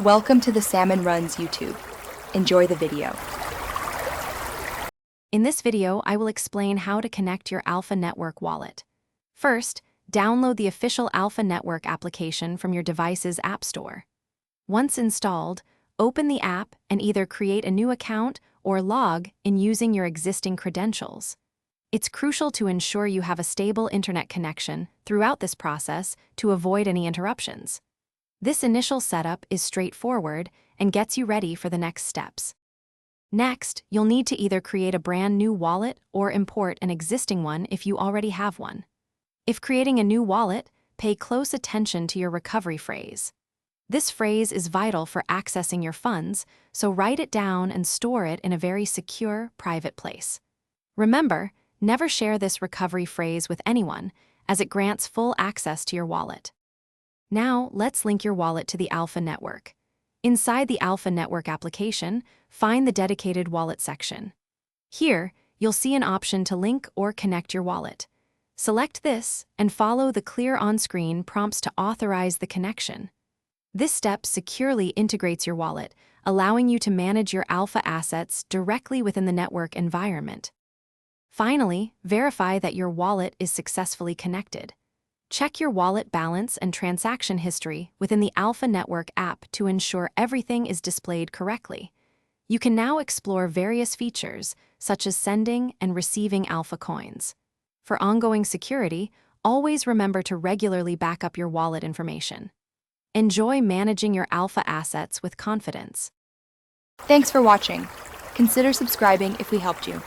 Welcome to the Salmon Runs YouTube. Enjoy the video. In this video, I will explain how to connect your Alpha Network wallet. First, download the official Alpha Network application from your device's App Store. Once installed, open the app and either create a new account or log in using your existing credentials. It's crucial to ensure you have a stable internet connection throughout this process to avoid any interruptions. This initial setup is straightforward and gets you ready for the next steps. Next, you'll need to either create a brand new wallet or import an existing one if you already have one. If creating a new wallet, pay close attention to your recovery phrase. This phrase is vital for accessing your funds, so write it down and store it in a very secure, private place. Remember, never share this recovery phrase with anyone, as it grants full access to your wallet. Now, let's link your wallet to the Alpha Network. Inside the Alpha Network application, find the dedicated wallet section. Here, you'll see an option to link or connect your wallet. Select this and follow the clear on-screen prompts to authorize the connection. This step securely integrates your wallet, allowing you to manage your Alpha assets directly within the network environment. Finally, verify that your wallet is successfully connected. Check your wallet balance and transaction history within the Alpha Network app to ensure everything is displayed correctly. You can now explore various features, such as sending and receiving Alpha coins. For ongoing security, always remember to regularly back up your wallet information. Enjoy managing your Alpha assets with confidence. Thanks for watching. Consider subscribing if we helped you.